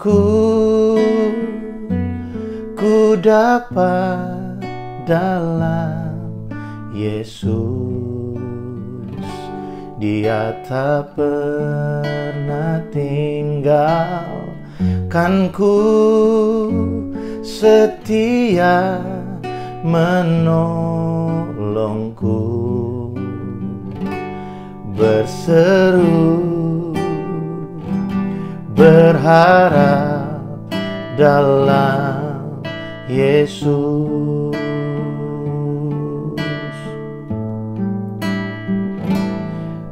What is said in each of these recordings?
hidupku ku dapat dalam Yesus. Dia tak pernah tinggalkan ku, setia menolongku, berseru berharap dalam Yesus.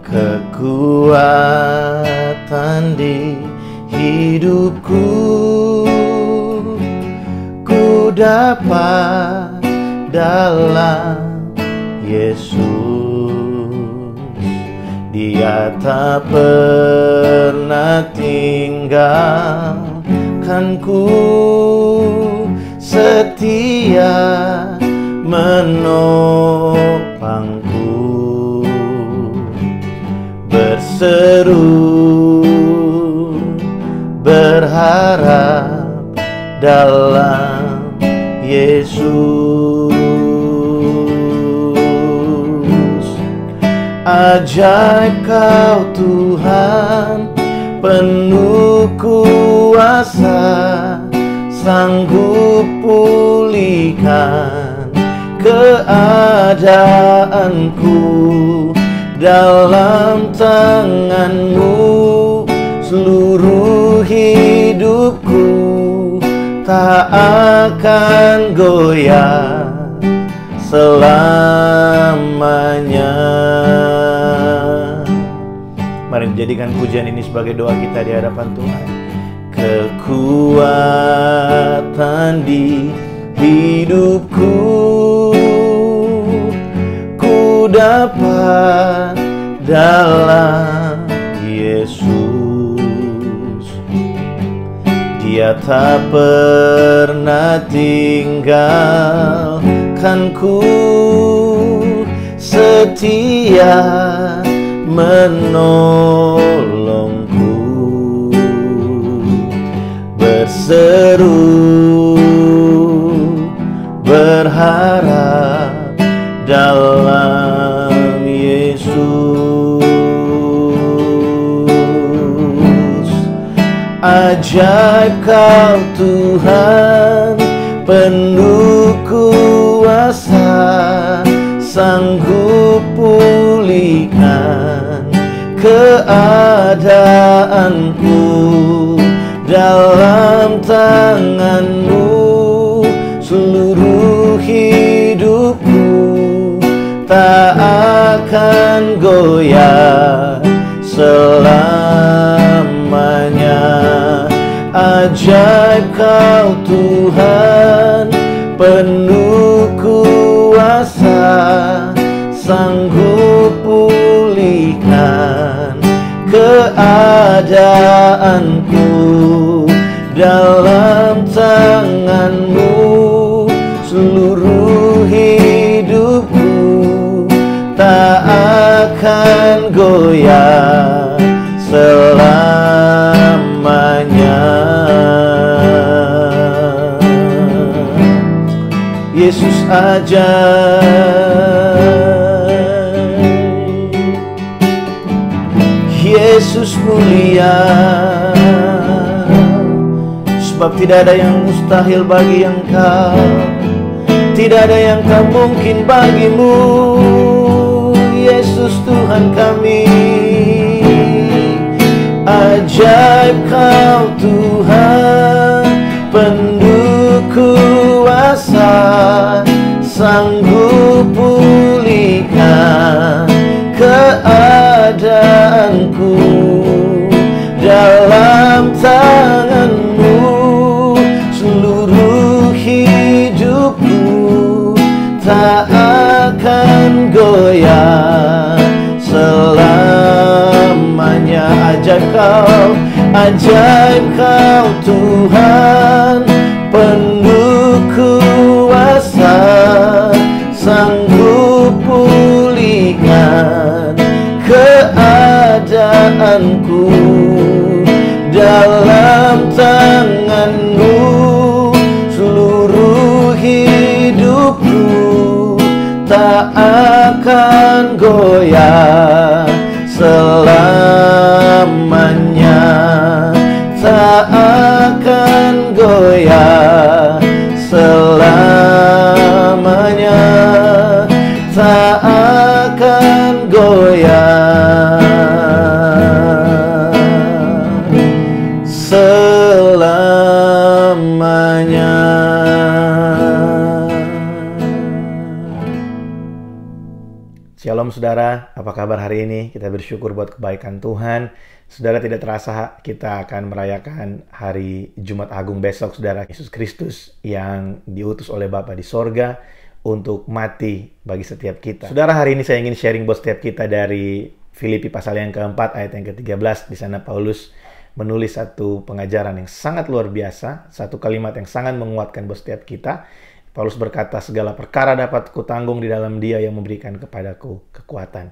Kekuatan di hidupku ku dapat dalam Yesus. Dia tak pernah tinggalkan ku, setia menopangku, berseru berharap dalam Yesus. Ajaib Kau Tuhan, penuh kuasa, sanggup pulihkan keadaanku. Dalam tangan-Mu seluruh hidupku tak akan goyah selamanya. Mari jadikan pujian ini sebagai doa kita di hadapan Tuhan. Kekuatan di hidupku ku dapat dalam Yesus. Dia tak pernah tinggalkan ku, setia menolongku, berseru berharap dalam Yesus. Ajaib Kau Tuhan, penuh kuasa, sanggup pulihkan keadaanku. Dalam tangan-Mu seluruh hidupku tak akan goyah selamanya. Ajaib Kau Tuhan, penuh kuasa, sanggup pulihkan keadaanku. Dalam tangan-Mu seluruh hidupku tak akan goyah selamanya. Yesus ajaib, Yesus mulia, sebab tidak ada yang mustahil bagi Engkau, tidak ada yang tak mungkin bagimu. Yesus Tuhan kami, ajaib Kau Tuhan, penuh kuasa, sanggup pulihkan keadaanku. Dalam tangan-Mu seluruh hidupku tak akan goyah selamanya. Ajaib Kau Tuhan, penuh kuasa, sanggup pulihkan keadaanku. Dalam tangan tak akan goyah selamanya, tak akan goyah selamanya, tak akan goyah selamanya. Shalom saudara, apa kabar hari ini? Kita bersyukur buat kebaikan Tuhan. Saudara, tidak terasa kita akan merayakan hari Jumat Agung besok, saudara. Yesus Kristus yang diutus oleh Bapa di sorga untuk mati bagi setiap kita. Saudara, hari ini saya ingin sharing buat setiap kita dari Filipi pasal yang keempat ayat yang ke-13. Di sana Paulus menulis satu pengajaran yang sangat luar biasa, satu kalimat yang sangat menguatkan buat setiap kita. Paulus berkata, segala perkara dapat kutanggung di dalam Dia yang memberikan kepadaku kekuatan.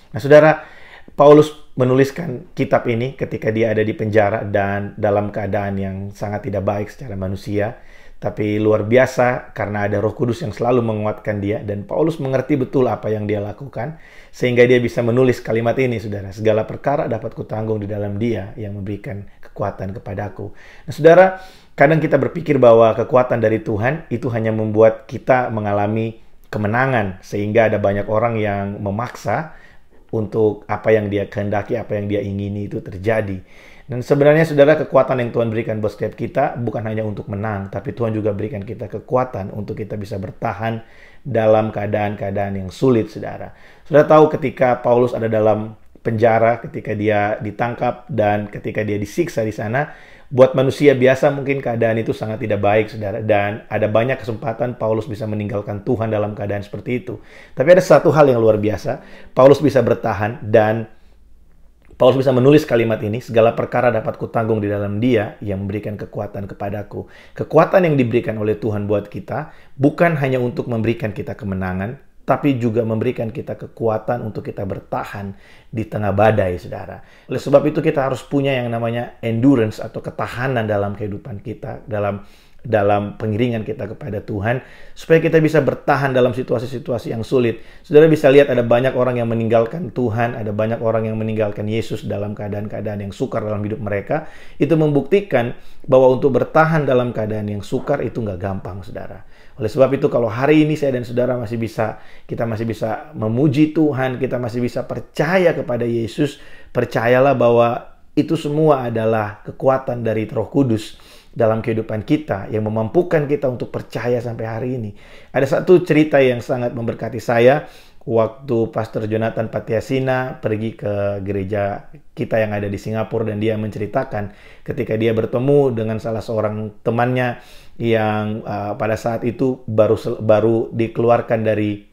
Nah saudara, Paulus menuliskan kitab ini ketika dia ada di penjara dan dalam keadaan yang sangat tidak baik secara manusia. Tapi luar biasa karena ada Roh Kudus yang selalu menguatkan dia. Dan Paulus mengerti betul apa yang dia lakukan, sehingga dia bisa menulis kalimat ini, saudara. Segala perkara dapat kutanggung di dalam Dia yang memberikan kekuatan kepadaku. Nah saudara, kadang kita berpikir bahwa kekuatan dari Tuhan itu hanya membuat kita mengalami kemenangan, sehingga ada banyak orang yang memaksa untuk apa yang dia kehendaki, apa yang dia ingini itu terjadi. Dan sebenarnya saudara, kekuatan yang Tuhan berikan buat setiap kita bukan hanya untuk menang, tapi Tuhan juga berikan kita kekuatan untuk kita bisa bertahan dalam keadaan-keadaan yang sulit, saudara. Saudara tahu ketika Paulus ada dalam penjara, ketika dia ditangkap dan ketika dia disiksa di sana, buat manusia biasa mungkin keadaan itu sangat tidak baik, saudara. Dan ada banyak kesempatan Paulus bisa meninggalkan Tuhan dalam keadaan seperti itu. Tapi ada satu hal yang luar biasa. Paulus bisa bertahan dan Paulus bisa menulis kalimat ini, segala perkara dapat kutanggung di dalam Dia yang memberikan kekuatan kepadaku. Kekuatan yang diberikan oleh Tuhan buat kita bukan hanya untuk memberikan kita kemenangan, tapi juga memberikan kita kekuatan untuk kita bertahan di tengah badai, saudara. Oleh sebab itu kita harus punya yang namanya endurance atau ketahanan dalam kehidupan kita, dalam pengiringan kita kepada Tuhan, supaya kita bisa bertahan dalam situasi-situasi yang sulit. Saudara bisa lihat ada banyak orang yang meninggalkan Tuhan, ada banyak orang yang meninggalkan Yesus dalam keadaan-keadaan yang sukar dalam hidup mereka. Itu membuktikan bahwa untuk bertahan dalam keadaan yang sukar itu nggak gampang, saudara. Oleh sebab itu kalau hari ini saya dan saudara kita masih bisa memuji Tuhan, kita masih bisa percaya kepada Yesus, percayalah bahwa itu semua adalah kekuatan dari Roh Kudus dalam kehidupan kita yang memampukan kita untuk percaya sampai hari ini. Ada satu cerita yang sangat memberkati saya waktu Pastor Jonathan Patiasina pergi ke gereja kita yang ada di Singapura, dan dia menceritakan ketika dia bertemu dengan salah seorang temannya yang pada saat itu baru dikeluarkan dari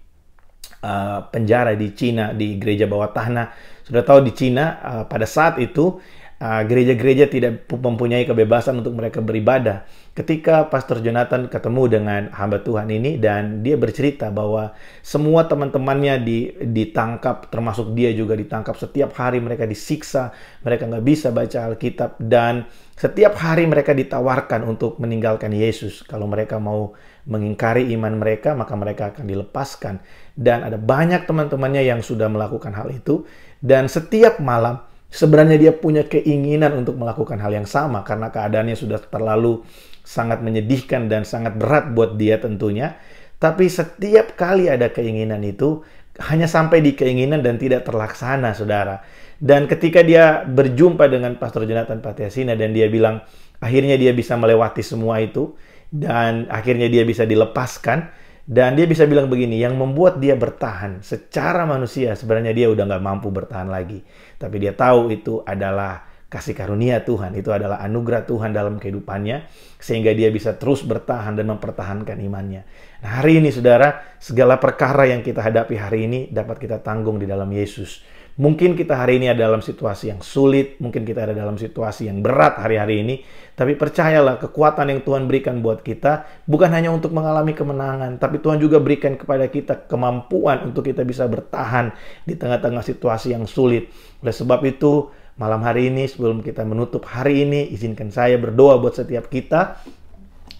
penjara di Cina, di gereja bawah tanah. Sudah tahu di Cina pada saat itu gereja-gereja tidak mempunyai kebebasan untuk mereka beribadah. Ketika Pastor Jonathan ketemu dengan hamba Tuhan ini dan dia bercerita bahwa semua teman-temannya ditangkap, termasuk dia juga ditangkap. Setiap hari mereka disiksa, mereka nggak bisa baca Alkitab, dan setiap hari mereka ditawarkan untuk meninggalkan Yesus. Kalau mereka mau mengingkari iman mereka, maka mereka akan dilepaskan. Dan ada banyak teman-temannya yang sudah melakukan hal itu, dan setiap malam sebenarnya dia punya keinginan untuk melakukan hal yang sama karena keadaannya sudah terlalu sangat menyedihkan dan sangat berat buat dia tentunya. Tapi setiap kali ada keinginan itu hanya sampai di keinginan dan tidak terlaksana, saudara. Dan ketika dia berjumpa dengan Pastor Jonathan Patiasina dan dia bilang akhirnya dia bisa melewati semua itu dan akhirnya dia bisa dilepaskan. Dan dia bisa bilang begini, yang membuat dia bertahan secara manusia sebenarnya dia udah nggak mampu bertahan lagi. Tapi dia tahu itu adalah kasih karunia Tuhan, itu adalah anugerah Tuhan dalam kehidupannya, sehingga dia bisa terus bertahan dan mempertahankan imannya. Nah hari ini saudara, segala perkara yang kita hadapi hari ini dapat kita tanggung di dalam Yesus. Mungkin kita hari ini ada dalam situasi yang sulit, mungkin kita ada dalam situasi yang berat hari-hari ini, tapi percayalah kekuatan yang Tuhan berikan buat kita bukan hanya untuk mengalami kemenangan, tapi Tuhan juga berikan kepada kita kemampuan untuk kita bisa bertahan di tengah-tengah situasi yang sulit. Oleh sebab itu, malam hari ini sebelum kita menutup hari ini, izinkan saya berdoa buat setiap kita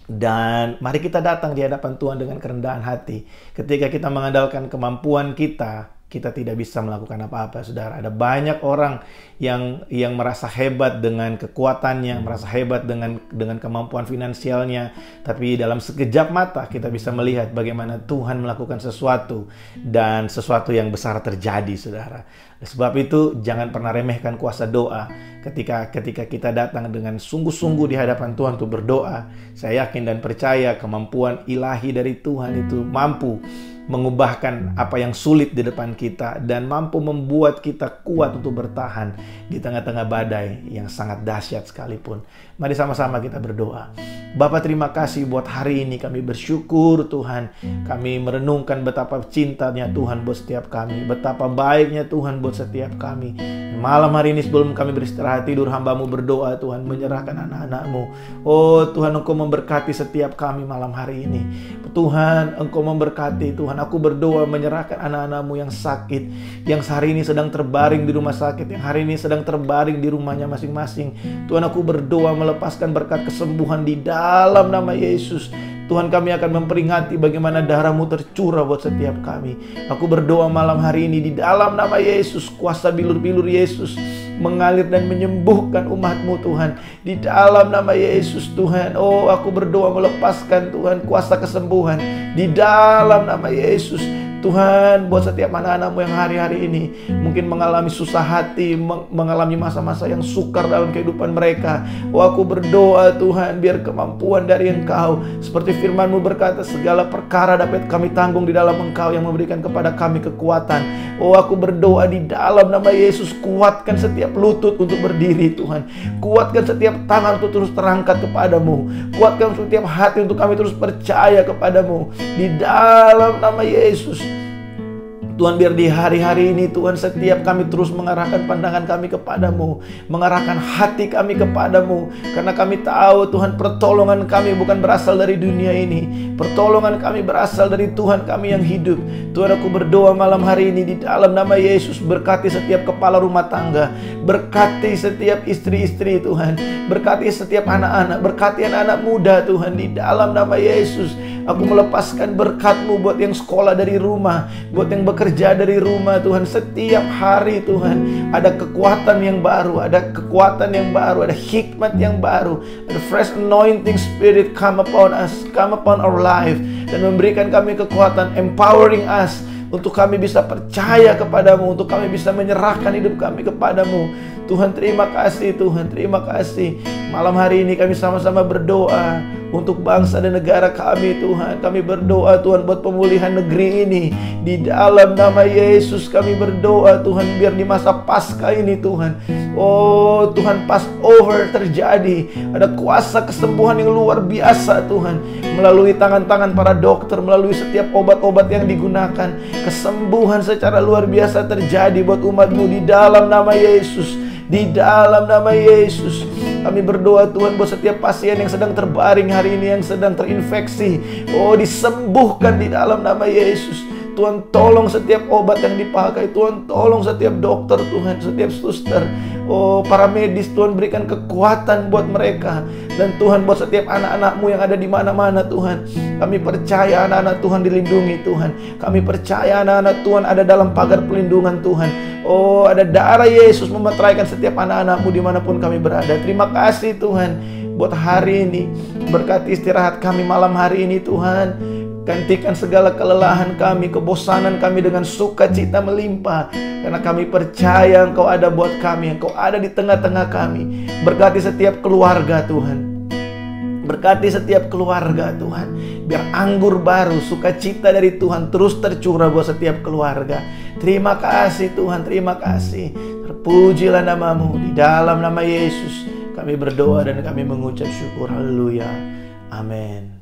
Dan mari kita datang di hadapan Tuhan dengan kerendahan hati. Ketika kita mengandalkan kemampuan kita, kita tidak bisa melakukan apa-apa, saudara. Ada banyak orang yang merasa hebat dengan kekuatannya, merasa hebat dengan kemampuan finansialnya, tapi dalam sekejap mata kita bisa melihat bagaimana Tuhan melakukan sesuatu dan sesuatu yang besar terjadi, saudara. Sebab itu jangan pernah remehkan kuasa doa. Ketika kita datang dengan sungguh-sungguh di hadapan Tuhan untuk berdoa, saya yakin dan percaya kemampuan ilahi dari Tuhan itu mampu mengubahkan apa yang sulit di depan kita dan mampu membuat kita kuat untuk bertahan di tengah-tengah badai yang sangat dahsyat sekalipun. Mari sama-sama kita berdoa. Bapa, terima kasih buat hari ini. Kami bersyukur Tuhan. Kami merenungkan betapa cintanya Tuhan buat setiap kami, betapa baiknya Tuhan buat setiap kami. Malam hari ini sebelum kami beristirahat tidur, hamba-Mu berdoa Tuhan, menyerahkan anak-anak-Mu. Oh Tuhan, Engkau memberkati setiap kami malam hari ini. Tuhan, Engkau memberkati Tuhan. Aku berdoa menyerahkan anak-anak-Mu yang sakit, yang hari ini sedang terbaring di rumah sakit, yang hari ini sedang terbaring di rumahnya masing-masing. Tuhan, aku berdoa melepaskan berkat kesembuhan di dalam nama Yesus. Tuhan, kami akan memperingati bagaimana darah-Mu tercurah buat setiap kami. Aku berdoa malam hari ini di dalam nama Yesus, kuasa bilur-bilur Yesus mengalir dan menyembuhkan umat-Mu Tuhan. Di dalam nama Yesus Tuhan. Oh, aku berdoa melepaskan Tuhan kuasa kesembuhan di dalam nama Yesus. Tuhan, buat setiap anak-anak-Mu yang hari-hari ini mungkin mengalami susah hati, mengalami masa-masa yang sukar dalam kehidupan mereka. Oh, aku berdoa Tuhan, biar kemampuan dari Engkau, seperti firman-Mu berkata, segala perkara dapat kami tanggung di dalam Engkau yang memberikan kepada kami kekuatan. Oh, aku berdoa di dalam nama Yesus, kuatkan setiap lutut untuk berdiri Tuhan. Kuatkan setiap tangan untuk terus terangkat kepadamu. Kuatkan setiap hati untuk kami terus percaya kepadamu. Di dalam nama Yesus. Tuhan, biar di hari-hari ini Tuhan setiap kami terus mengarahkan pandangan kami kepadamu, mengarahkan hati kami kepadamu, karena kami tahu Tuhan pertolongan kami bukan berasal dari dunia ini. Pertolongan kami berasal dari Tuhan kami yang hidup. Tuhan, aku berdoa malam hari ini di dalam nama Yesus, berkati setiap kepala rumah tangga, berkati setiap istri-istri Tuhan, berkati setiap anak-anak, berkati anak-anak muda Tuhan, di dalam nama Yesus. Aku melepaskan berkat-Mu buat yang sekolah dari rumah, buat yang bekerja dari rumah Tuhan. Setiap hari Tuhan ada kekuatan yang baru, ada kekuatan yang baru, ada hikmat yang baru, ada fresh anointing spirit come upon us, come upon our life, dan memberikan kami kekuatan, empowering us untuk kami bisa percaya kepadamu, untuk kami bisa menyerahkan hidup kami kepadamu. Tuhan, terima kasih Tuhan, terima kasih. Malam hari ini kami sama-sama berdoa untuk bangsa dan negara kami Tuhan. Kami berdoa Tuhan buat pemulihan negeri ini. Di dalam nama Yesus kami berdoa Tuhan, biar di masa Paskah ini Tuhan, oh Tuhan, Passover terjadi. Ada kuasa kesembuhan yang luar biasa Tuhan, melalui tangan-tangan para dokter, melalui setiap obat-obat yang digunakan. Kesembuhan secara luar biasa terjadi buat umat-Mu di dalam nama Yesus. Di dalam nama Yesus kami berdoa Tuhan buat setiap pasien yang sedang terbaring hari ini, yang sedang terinfeksi, oh disembuhkan di dalam nama Yesus. Tuhan, tolong setiap obat yang dipakai. Tuhan, tolong setiap dokter Tuhan, setiap suster, oh para medis Tuhan, berikan kekuatan buat mereka. Dan Tuhan, buat setiap anak-anak-Mu yang ada di mana-mana Tuhan, kami percaya anak-anak Tuhan dilindungi Tuhan. Kami percaya anak-anak Tuhan ada dalam pagar pelindungan Tuhan. Oh, ada darah Yesus memeteraikan setiap anak-anak-Mu dimanapun kami berada. Terima kasih Tuhan buat hari ini. Berkati istirahat kami malam hari ini Tuhan. Gantikan segala kelelahan kami, kebosanan kami dengan sukacita melimpah. Karena kami percaya Engkau ada buat kami, Engkau ada di tengah-tengah kami. Berkati setiap keluarga Tuhan. Berkati setiap keluarga Tuhan. Biar anggur baru, sukacita dari Tuhan terus tercurah buat setiap keluarga. Terima kasih Tuhan, terima kasih. Terpujilah nama-Mu. Di dalam nama Yesus kami berdoa dan kami mengucap syukur. Haleluya. Amin.